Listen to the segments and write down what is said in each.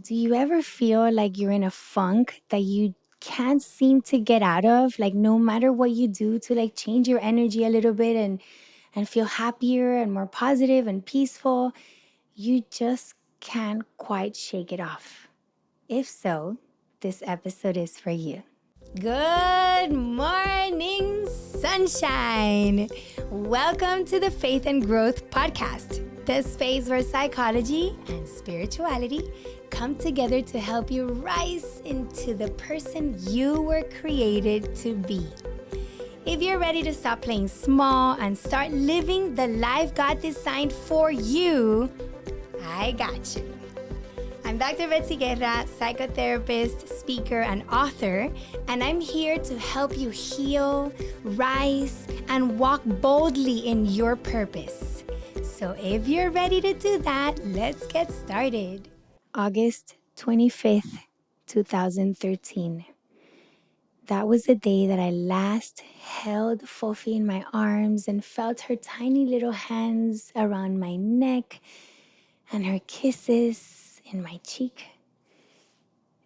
Do you ever feel like you're in a funk that you can't seem to get out of? Like no matter what you do to like change your energy a little bit and feel happier and more positive and peaceful, you just can't quite shake it off. If so, this episode is for you. Good morning, sunshine. Welcome to the Faith and Growth Podcast, the space where psychology and spirituality come together to help you rise into the person you were created to be. If you're ready to stop playing small and start living the life God designed for you, I got you. I'm Dr. Betsy Guerra, psychotherapist, speaker, and author, and I'm here to help you heal, rise, and walk boldly in your purpose. So if you're ready to do that, let's get started. August 25th, 2013. That was the day that I last held Fofi in my arms and felt her tiny little hands around my neck and her kisses in my cheek.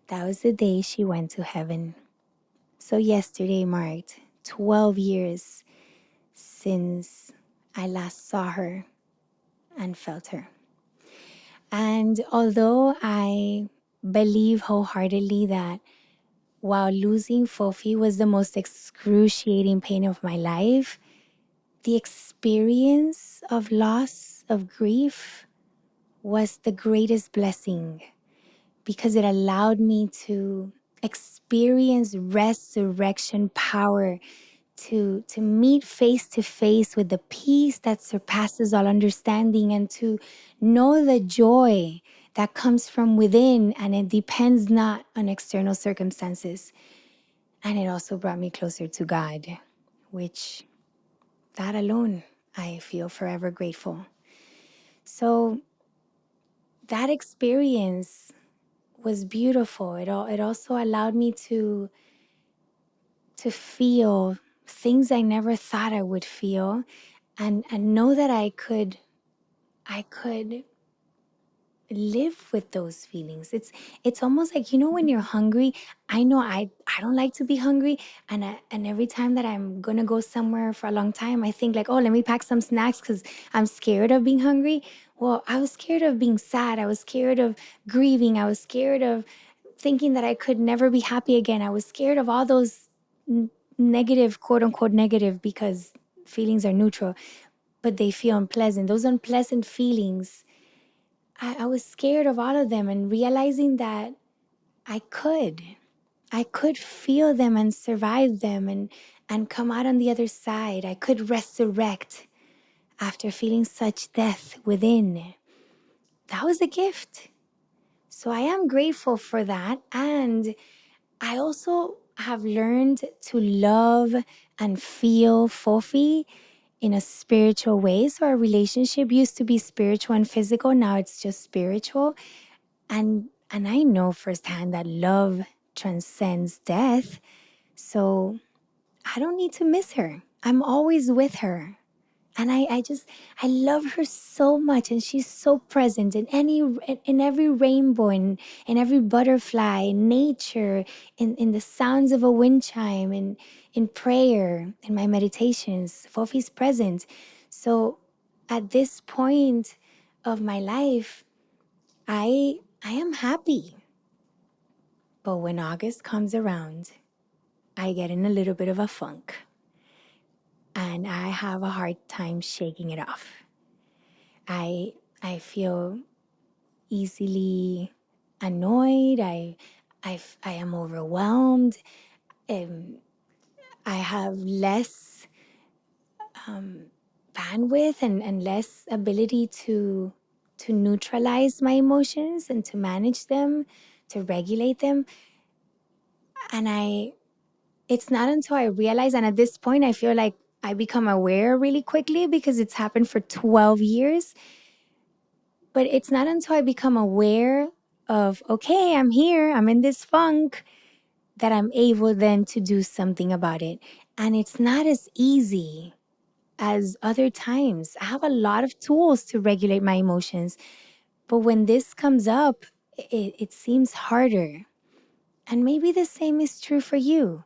That was the day she went to heaven. So yesterday marked 12 years since I last saw her and felt her. And although I believe wholeheartedly that while losing Fofi was the most excruciating pain of my life, the experience of loss, of grief, was the greatest blessing because it allowed me to experience resurrection power, to meet face to face with the peace that surpasses all understanding, and to know the joy that comes from within, and it depends not on external circumstances. And it also brought me closer to God, which that alone I feel forever grateful. So that experience was beautiful. It also allowed me to feel things I never thought I would feel, and know that I could live with those feelings. It's almost like, when you're hungry. I know I don't like to be hungry, and every time that I'm gonna go somewhere for a long time, I think like, oh, let me pack some snacks because I'm scared of being hungry. Well, I was scared of being sad. I was scared of grieving. I was scared of thinking that I could never be happy again. I was scared of all those negative, quote unquote negative, because feelings are neutral, but they feel unpleasant. Those unpleasant feelings, I was scared of all of them, and realizing that I could feel them and survive them, and come out on the other side. I could resurrect after feeling such death within. That was a gift. So I am grateful for that. And I also have learned to love and feel Fofi in a spiritual way. So our relationship used to be spiritual and physical. Now it's just spiritual. And I know firsthand that love transcends death. So I don't need to miss her. I'm always with her. And I love her so much, and she's so present in every rainbow, in every butterfly, in nature, in the sounds of a wind chime, in prayer, in my meditations. Fofi's present. So at this point of my life, I am happy. But when August comes around, I get in a little bit of a funk, and I have a hard time shaking it off. I feel easily annoyed. I am overwhelmed. I have less bandwidth and less ability to neutralize my emotions and to manage them, to regulate them. And it's not until I realize, and at this point I feel like I become aware really quickly because it's happened for 12 years. But it's not until I become aware of, okay, I'm here, I'm in this funk, that I'm able then to do something about it. And it's not as easy as other times. I have a lot of tools to regulate my emotions. But when this comes up, it seems harder. And maybe the same is true for you.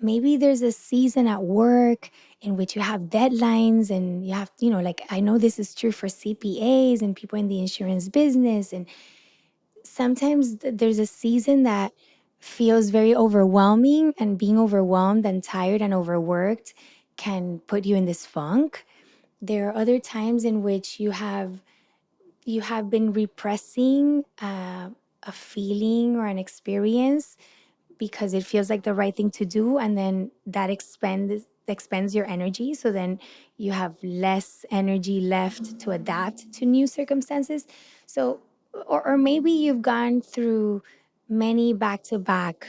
Maybe there's a season at work in which you have deadlines and you have, like I know this is true for CPAs and people in the insurance business. And sometimes there's a season that feels very overwhelming, and being overwhelmed and tired and overworked can put you in this funk. There are other times in which you have been repressing a feeling or an experience because it feels like the right thing to do, and then that expends your energy, so then you have less energy left to adapt to new circumstances. So or maybe you've gone through many back-to-back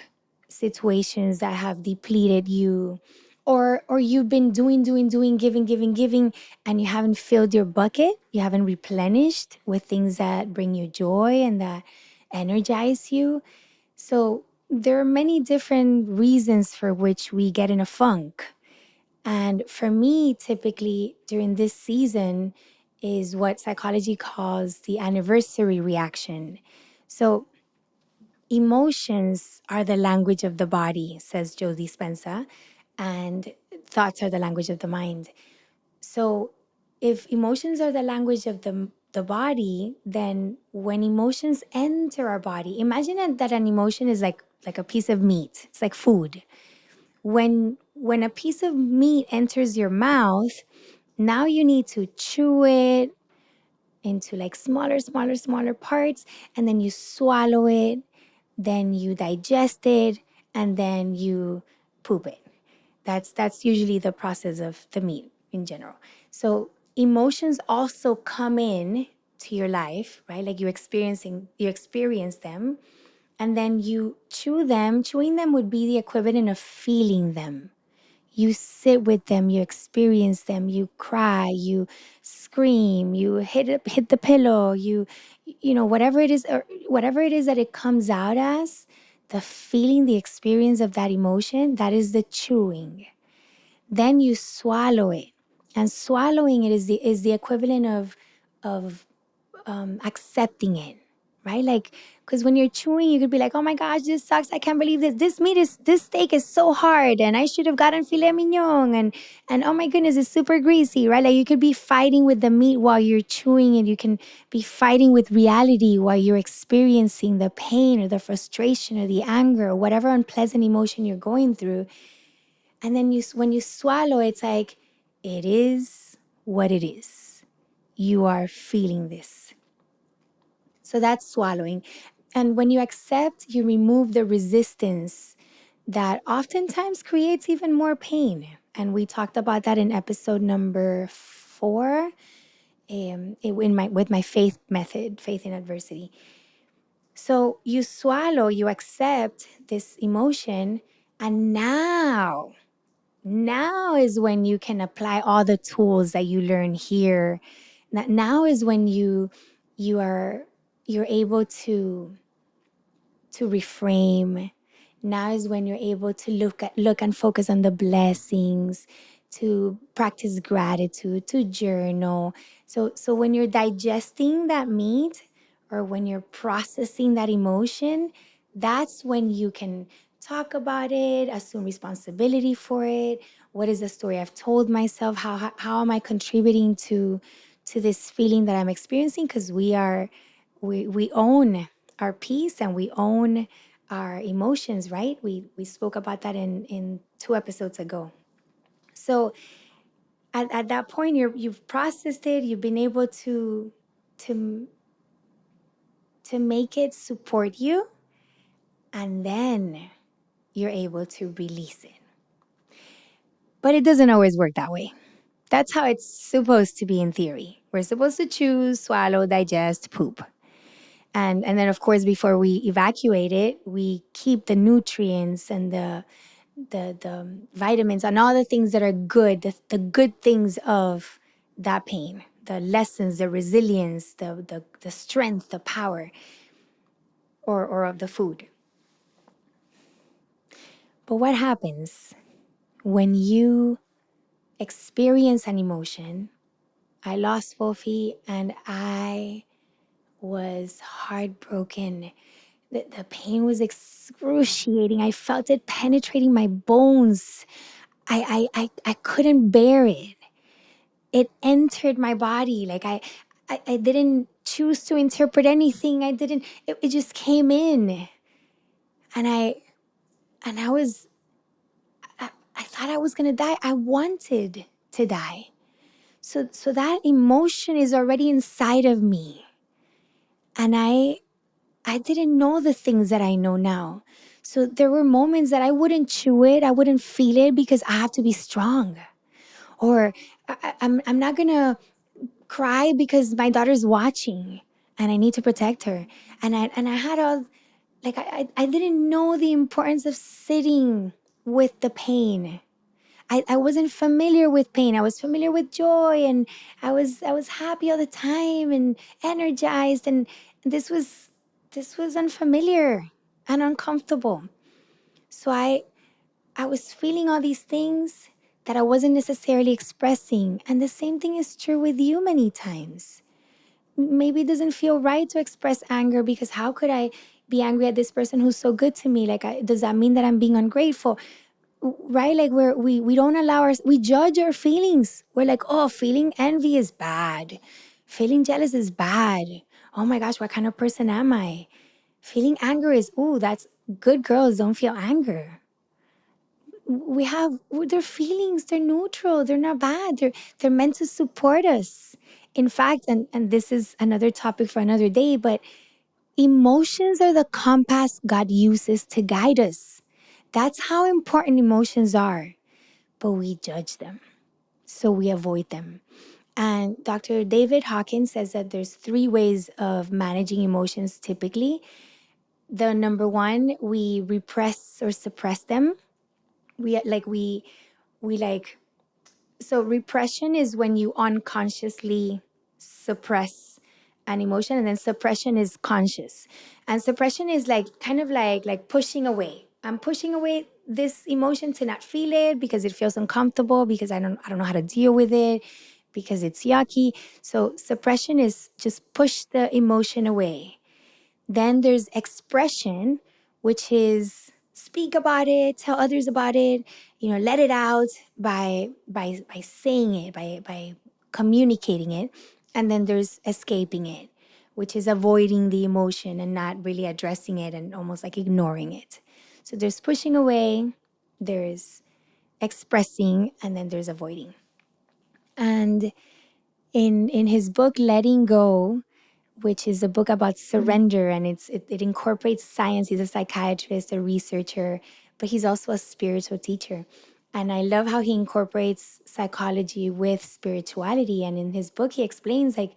situations that have depleted you, or you've been doing, giving, and you haven't filled your bucket, you haven't replenished with things that bring you joy and that energize you. So there are many different reasons for which we get in a funk. And for me, typically during this season is what psychology calls the anniversary reaction. So emotions are the language of the body, says Joe Dispenza, and thoughts are the language of the mind. So if emotions are the language of the body, then when emotions enter our body, imagine that an emotion is like a piece of meat. It's like food. When a piece of meat enters your mouth, now you need to chew it into like smaller parts, and then you swallow it, then you digest it, and then you poop it. That's usually the process of the meat in general. So emotions also come in to your life, right? Like you experience them, and then you chew them. Chewing them would be the equivalent of feeling them. You sit with them, you experience them, you cry, you scream, you hit the pillow, whatever it is, or whatever it is that it comes out as, the feeling, the experience of that emotion, that is the chewing. Then you swallow it, and swallowing it is the equivalent of accepting it, right? Like, because when you're chewing, you could be like, oh my gosh, this sucks, I can't believe this steak is so hard, and I should have gotten filet mignon, and oh my goodness, it's super greasy, right? Like, you could be fighting with the meat while you're chewing, and you can be fighting with reality while you're experiencing the pain or the frustration or the anger or whatever unpleasant emotion you're going through. And then when you swallow, it's like, it is what it is. You are feeling this. So that's swallowing. And when you accept, you remove the resistance that oftentimes creates even more pain. And we talked about that in episode number 4, with my faith method, faith in adversity. So you swallow, you accept this emotion, and now is when you can apply all the tools that you learn here. Now is when you're able to reframe. Now is when you're able to look and focus on the blessings, to practice gratitude, to journal. So when you're digesting that meat, or when you're processing that emotion, that's when you can talk about it, assume responsibility for it. What is the story I've told myself? How am I contributing to this feeling that I'm experiencing? Because we own our peace, and we own our emotions, right? We spoke about that in 2 episodes ago. So at that point, you've processed it, you've been able to to make it support you, and then you're able to release it. But it doesn't always work that way. That's how it's supposed to be in theory. We're supposed to choose, swallow, digest, poop. And then, of course, before we evacuate it, we keep the nutrients and the vitamins and all the things that are good, the good things of that pain, the lessons, the resilience, the strength, the power, or of the food. But what happens when you experience an emotion? I lost Fofi and I was heartbroken. The pain was excruciating. I felt it penetrating my bones. I couldn't bear it. It entered my body. Like I didn't choose to interpret anything. It just came in. And I was, I thought I was gonna die. I wanted to die. So that emotion is already inside of me. And I didn't know the things that I know now. So there were moments that I wouldn't chew it, I wouldn't feel it because I have to be strong. Or I'm not gonna cry because my daughter's watching and I need to protect her. And I had all like I didn't know the importance of sitting with the pain. I wasn't familiar with pain. I was familiar with joy, and I was happy all the time and energized, and this was unfamiliar and uncomfortable. So I was feeling all these things that I wasn't necessarily expressing. And the same thing is true with you many times. Maybe it doesn't feel right to express anger because how could I be angry at this person who's so good to me? Like, does that mean that I'm being ungrateful? Right? Like we don't allow we judge our feelings. We're like, oh, feeling envy is bad. Feeling jealous is bad. Oh my gosh, what kind of person am I? Feeling anger is, ooh, that's good girls don't feel anger. We have their feelings, they're neutral, they're not bad. They're meant to support us. In fact, and this is another topic for another day, but emotions are the compass God uses to guide us. That's how important emotions are. But we judge them, so we avoid them. And Dr. David Hawkins says that there's three ways of managing emotions typically. The number one, we repress or suppress them. We like so repression is when you unconsciously suppress an emotion, and then suppression is conscious. And suppression is like kind of like pushing away. I'm pushing away this emotion to not feel it because it feels uncomfortable, because I don't know how to deal with it, because it's yucky. So suppression is just push the emotion away. Then there's expression, which is speak about it, tell others about it, let it out by saying it, by communicating it. And then there's escaping it, which is avoiding the emotion and not really addressing it and almost like ignoring it. So there's pushing away, there's expressing, and then there's avoiding. And in his book Letting Go, which is a book about surrender, and it incorporates science. He's a psychiatrist, a researcher, but he's also a spiritual teacher. And I love how he incorporates psychology with spirituality. And in his book, he explains like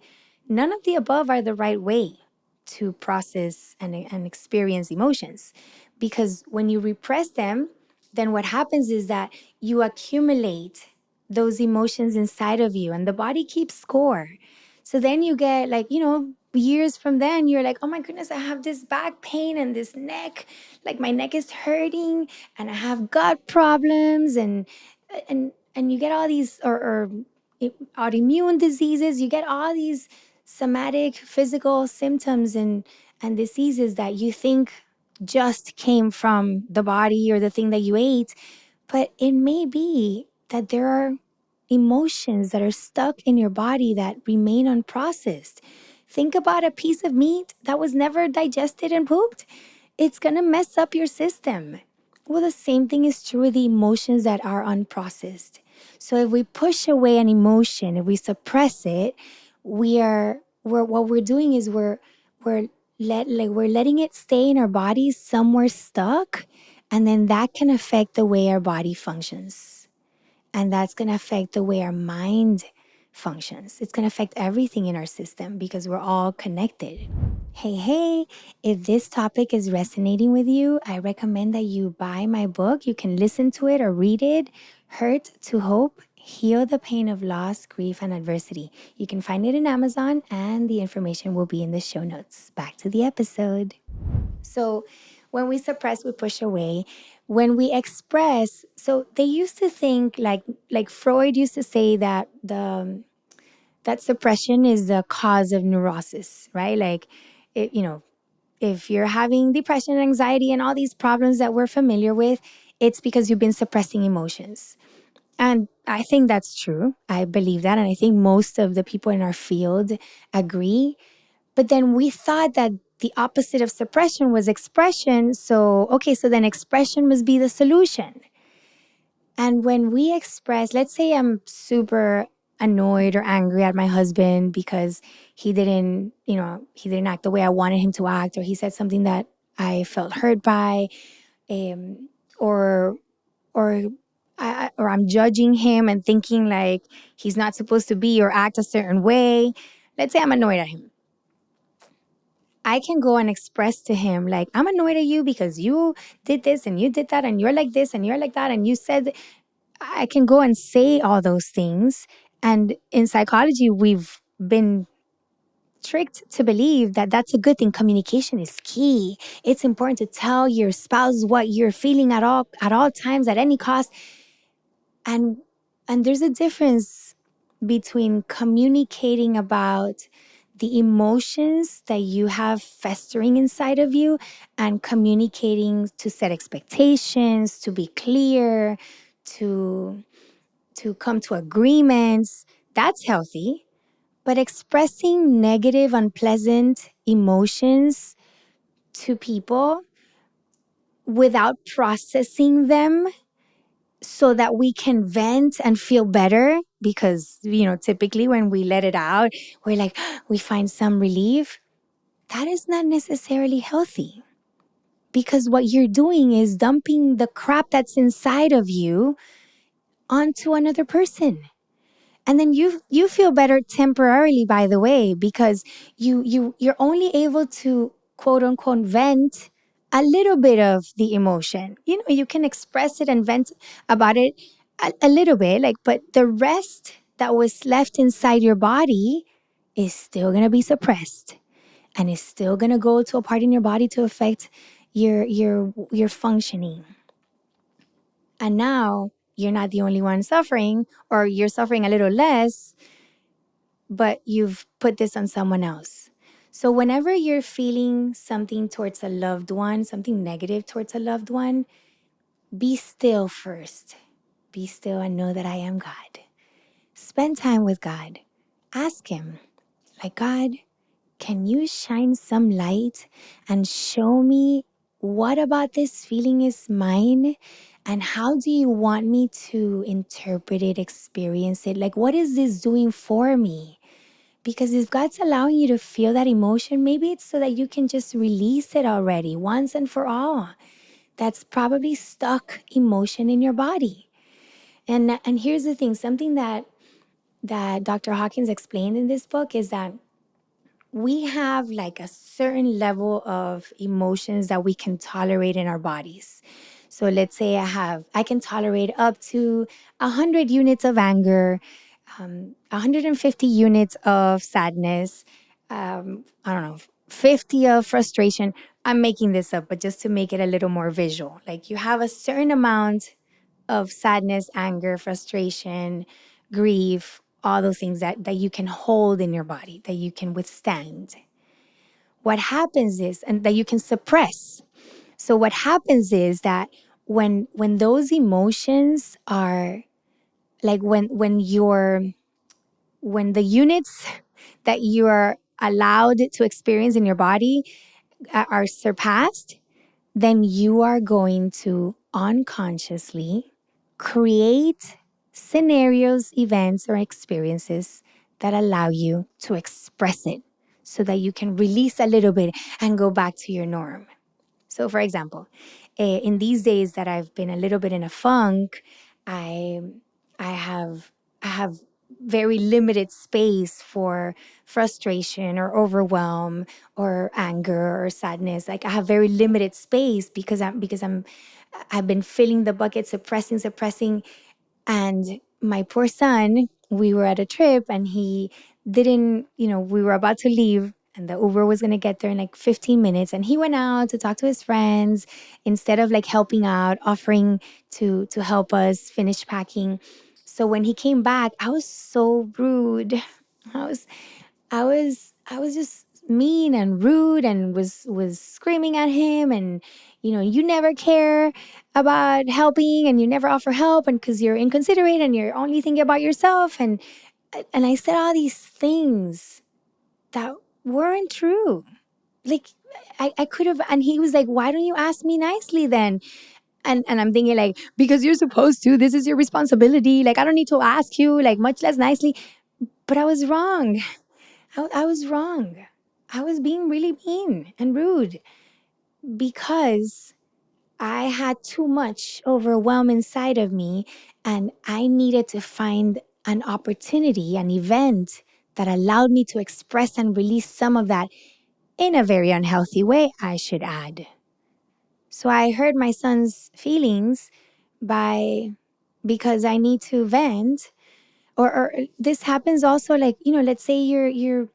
none of the above are the right way to process and experience emotions. Because when you repress them, then what happens is that you accumulate those emotions inside of you, and the body keeps score. So then you get like, years from then, you're like, oh my goodness, I have this back pain and this neck, like my neck is hurting, and I have gut problems, and you get all these or autoimmune diseases. You get all these somatic physical symptoms and diseases that you think just came from the body or the thing that you ate, but it may be that there are emotions that are stuck in your body that remain unprocessed. Think about a piece of meat that was never digested and pooped. It's going to mess up your system. Well, the same thing is true with the emotions that are unprocessed. So if we push away an emotion, if we suppress it, what we're doing is we're we're letting it stay in our bodies somewhere stuck, and then that can affect the way our body functions. And that's going to affect the way our mind functions. It's going to affect everything in our system because we're all connected. Hey, if this topic is resonating with you, I recommend that you buy my book. You can listen to it or read it. Hurt to Hope: Heal the Pain of Loss, Grief, and Adversity. You can find it in Amazon, and the information will be in the show notes. Back to the episode. So when we suppress, we push away. When we express, so they used to think like Freud used to say that the that suppression is the cause of neurosis, right? Like, if you're having depression and anxiety and all these problems that we're familiar with, it's because you've been suppressing emotions. And I think that's true. I believe that. And I think most of the people in our field agree. But then we thought that the opposite of suppression was expression. So, okay, so then expression must be the solution. And when we express, let's say I'm super annoyed or angry at my husband because he didn't act the way I wanted him to act, or he said something that I felt hurt by, um, or or or I'm judging him and thinking like he's not supposed to be or act a certain way. Let's say I'm annoyed at him. I can go and express to him like, I'm annoyed at you because you did this and you did that and you're like this and you're like that and you said. I can go and say all those things. And in psychology, we've been tricked to believe that that's a good thing. Communication is key. It's important to tell your spouse what you're feeling at all times, at any cost. And there's a difference between communicating about the emotions that you have festering inside of you and communicating to set expectations, to be clear, to come to agreements. That's healthy. But expressing negative, unpleasant emotions to people without processing them so that we can vent and feel better, because, typically when we let it out, we're like, we find some relief. That is not necessarily healthy, because what you're doing is dumping the crap that's inside of you onto another person. And then you feel better temporarily, by the way, because you're only able to quote unquote vent a little bit of the emotion. You can express it and vent about it a little bit, like, but the rest that was left inside your body is still gonna be suppressed and is still gonna go to a part in your body to affect your functioning. And now you're not the only one suffering, or you're suffering a little less, but you've put this on someone else. So whenever you're feeling something towards a loved one, something negative towards a loved one, be still first. Be still and know that I am God. Spend time with God. Ask Him, like, God, can you shine some light and show me what about this feeling is mine? And how do you want me to interpret it, experience it? Like, what is this doing for me? Because if God's allowing you to feel that emotion, maybe it's so that you can just release it already once and for all. That's probably stuck emotion in your body. And here's the thing, something that Dr. Hawkins explained in this book is that we have like a certain level of emotions that we can tolerate in our bodies. So let's say I can tolerate up to 100 units of anger, 150 units of sadness, I don't know, 50 of frustration. I'm making this up, but just to make it a little more visual. Like, you have a certain amount of sadness, anger, frustration, grief, all those things that you can hold in your body, that you can withstand. What happens is, and that you can suppress. So what happens is that when those emotions are like when the units that you are allowed to experience in your body are surpassed, then you are going to unconsciously create scenarios, events, or experiences that allow you to express it so that you can release a little bit and go back to your norm. So, for example, in these days that I've been a little bit in a funk, I I have very limited space for frustration or overwhelm or anger or sadness. Like, I have very limited space I've been filling the bucket, suppressing. And my poor son, we were at a trip and he didn't, we were about to leave and the Uber was going to get there in like 15 minutes. And he went out to talk to his friends instead of like helping out, offering to help us finish packing. So when he came back, I was so rude. I was I was just mean and rude and was screaming at him, and you never care about helping, and you never offer help, and because you're inconsiderate and you're only thinking about yourself, and I said all these things that weren't true. Like I could have, and he was like, why don't you ask me nicely then? And I'm thinking like, because you're supposed to, this is your responsibility, like I don't need to ask you, like much less nicely. But I was wrong. I was wrong. I was being really mean and rude because I had too much overwhelm inside of me, and I needed to find an opportunity, an event that allowed me to express and release some of that in a very unhealthy way, I should add. So I hurt my son's feelings by because I need to vent. Or this happens also, like, let's say you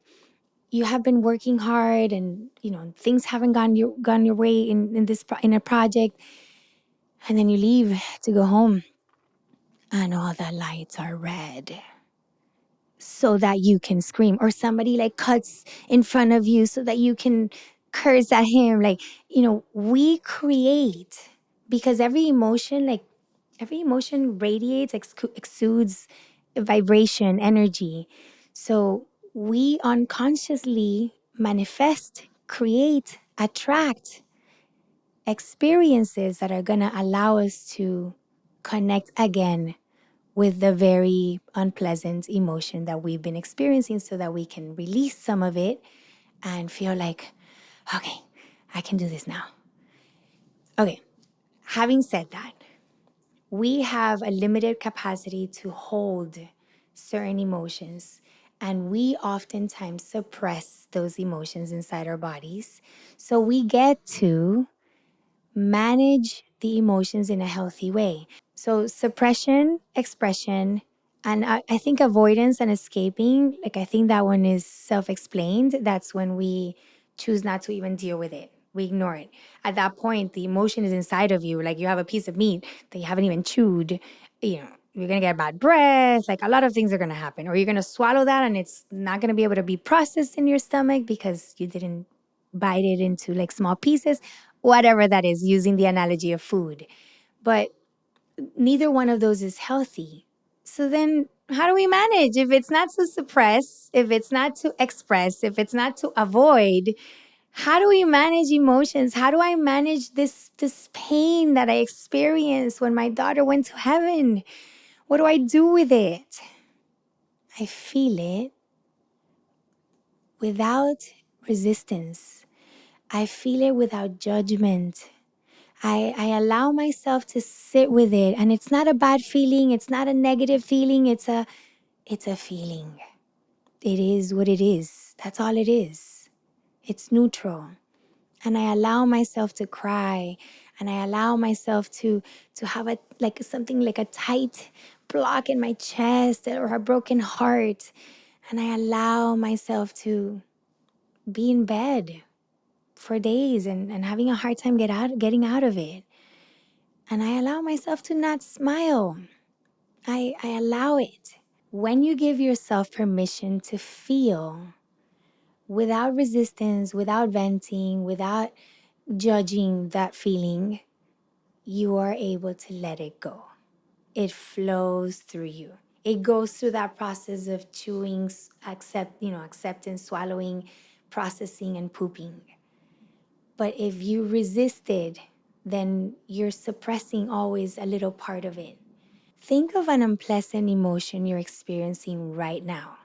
have been working hard, and things haven't gone your way in a project, and then you leave to go home and all the lights are red so that you can scream, or somebody like cuts in front of you so that you can curse at him. Like, we create, because every emotion radiates, exudes vibration, energy. So we unconsciously manifest, create, attract experiences that are going to allow us to connect again with the very unpleasant emotion that we've been experiencing, so that we can release some of it and feel like, okay, I can do this now. Okay, having said that, we have a limited capacity to hold certain emotions, and we oftentimes suppress those emotions inside our bodies. So we get to manage the emotions in a healthy way. So suppression, expression, and I think avoidance and escaping, like I think that one is self-explained. That's when we choose not to even deal with it. We ignore it. At that point, the emotion is inside of you. Like you have a piece of meat that you haven't even chewed. You're gonna get bad breath. Like a lot of things are gonna happen. Or you're gonna swallow that and it's not gonna be able to be processed in your stomach because you didn't bite it into like small pieces, whatever that is, using the analogy of food. But neither one of those is healthy. So then how do we manage if it's not to suppress, if it's not to express, if it's not to avoid? How do we manage emotions? How do I manage this pain that I experienced when my daughter went to heaven? What do I do with it? I feel it without resistance. I feel it without judgment. I allow myself to sit with it, and it's not a bad feeling, it's not a negative feeling, it's a feeling. It is what it is. That's all it is. It's neutral. And I allow myself to cry, and I allow myself to have a like something like a tight block in my chest or a broken heart, and I allow myself to be in bed for days and having a hard time getting out of it. And I allow myself to not smile. I allow it. When you give yourself permission to feel without resistance, without venting, without judging that feeling, you are able to let it go. It flows through you. It goes through that process of chewing, acceptance, swallowing, processing, and pooping. But if you resist it, then you're suppressing always a little part of it. Think of an unpleasant emotion you're experiencing right now.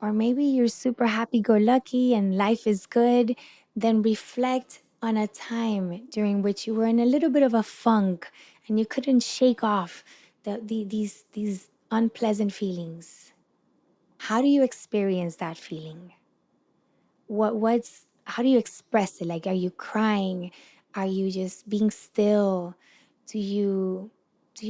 Or maybe you're super happy go lucky and life is good. Then reflect on a time during which you were in a little bit of a funk and you couldn't shake off these unpleasant feelings. How do you experience that feeling? What's how do you express it? Like, are you crying? Are you just being still? Do you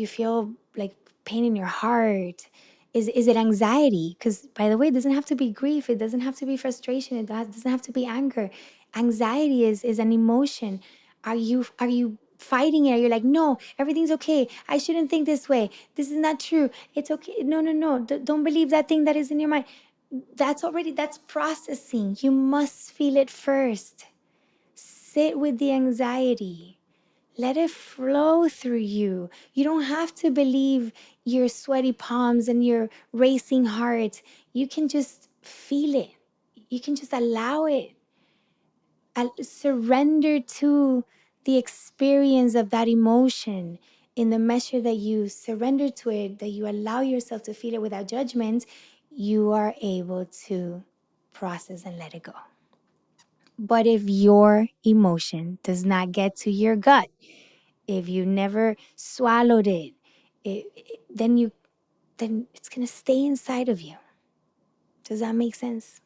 feel like pain in your heart? Is it anxiety? Because, by the way, it doesn't have to be grief, it doesn't have to be frustration, doesn't have to be anger. Anxiety is an emotion. Are you fighting it. You're like, no, everything's okay. I shouldn't think this way. This is not true. It's okay. No, no, no. Don't believe that thing that is in your mind. That's processing. You must feel it first. Sit with the anxiety. Let it flow through you. You don't have to believe your sweaty palms and your racing heart. You can just feel it. You can just allow it. Surrender to the experience of that emotion. In the measure that you surrender to it, that you allow yourself to feel it without judgment, you are able to process and let it go. But if your emotion does not get to your gut, if you never swallowed it, then it's gonna stay inside of you. Does that make sense?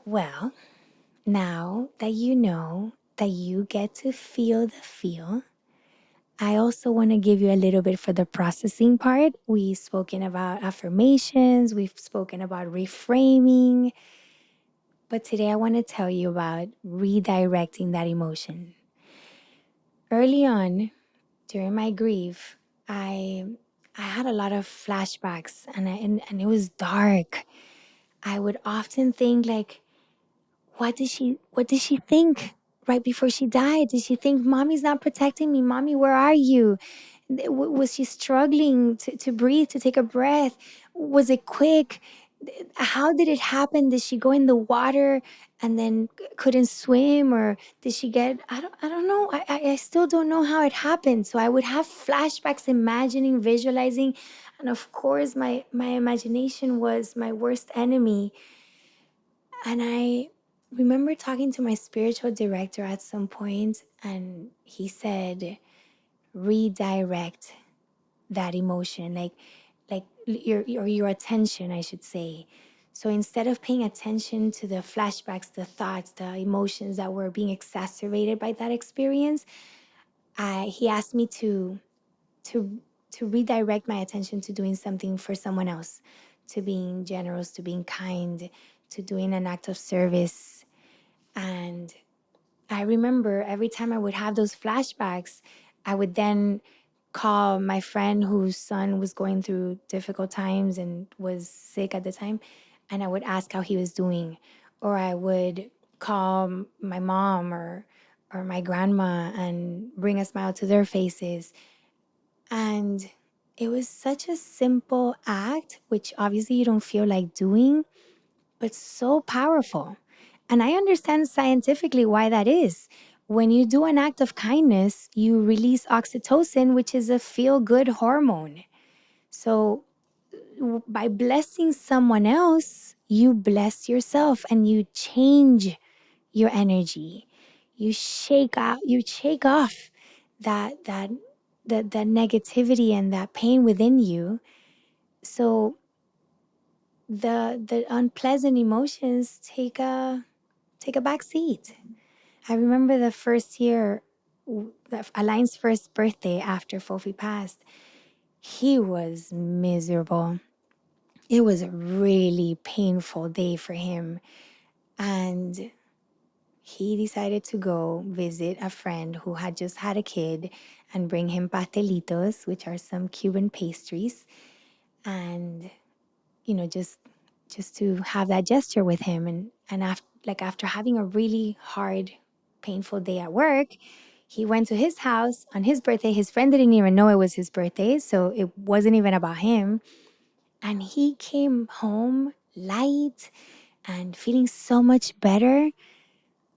Well, now that you know that you get to feel the feel, I also want to give you a little bit for the processing part. We've spoken about affirmations, we've spoken about reframing, but today I want to tell you about redirecting that emotion. Early on, during my grief, I I had a lot of flashbacks and it was dark. I would often think like, what did she think right before she died? Did she think mommy's not protecting me? Mommy, where are you? Was she struggling to breathe, to take a breath? Was it quick? How did it happen? Did she go in the water and then couldn't swim, or did she get, I don't know. I still don't know how it happened. So I would have flashbacks, imagining, visualizing, and of course my imagination was my worst enemy. And I remember talking to my spiritual director at some point, and he said, redirect that emotion, like your attention, I should say. So instead of paying attention to the flashbacks, the thoughts, the emotions that were being exacerbated by that experience, he asked me to to redirect my attention to doing something for someone else, to being generous, to being kind, to doing an act of service. And I remember every time I would have those flashbacks, I would then call my friend whose son was going through difficult times and was sick at the time, and I would ask how he was doing. Or I would call my mom or my grandma and bring a smile to their faces. And it was such a simple act, which obviously you don't feel like doing, but so powerful. And I understand scientifically why that is. When you do an act of kindness, you release oxytocin, which is a feel good hormone. So, by blessing someone else, you bless yourself and you change your energy. You shake off that that negativity and that pain within you. So the unpleasant emotions take a back seat. I remember the first year, Alain's first birthday after Fofi passed, he was miserable. It was a really painful day for him. And he decided to go visit a friend who had just had a kid and bring him pastelitos, which are some Cuban pastries. And just to have that gesture with him, and after having a really hard painful day at work, he went to his house on his birthday. His friend didn't even know it was his birthday, so it wasn't even about him, and he came home light and feeling so much better,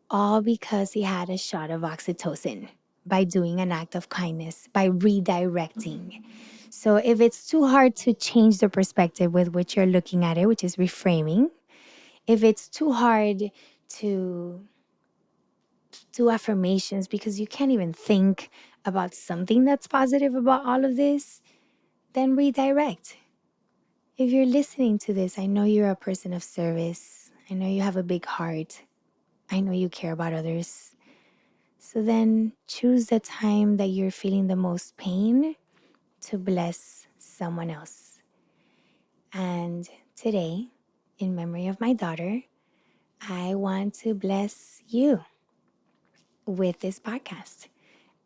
all because he had a shot of oxytocin by doing an act of kindness, by redirecting. So if it's too hard to change the perspective with which you're looking at it, which is reframing, if it's too hard to do affirmations because you can't even think about something that's positive about all of this, then redirect. If you're listening to this, I know you're a person of service. I know you have a big heart. I know you care about others. So then choose the time that you're feeling the most pain to bless someone else. And today, in memory of my daughter, I want to bless you with this podcast.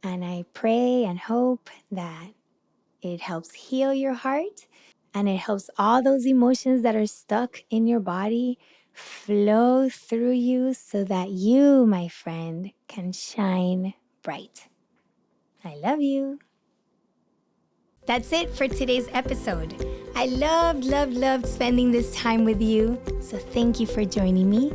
And I pray and hope that it helps heal your heart and it helps all those emotions that are stuck in your body flow through you so that you, my friend, can shine bright. I love you. That's it for today's episode. I loved spending this time with you. So thank you for joining me.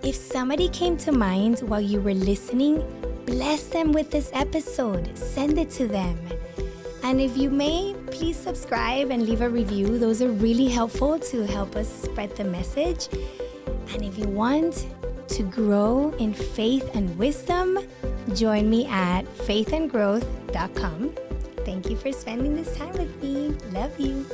If somebody came to mind while you were listening, bless them with this episode. Send it to them. And if you may, please subscribe and leave a review. Those are really helpful to help us spread the message. And if you want to grow in faith and wisdom, join me at faithandgrowth.com. Thank you for spending this time with me. Love you.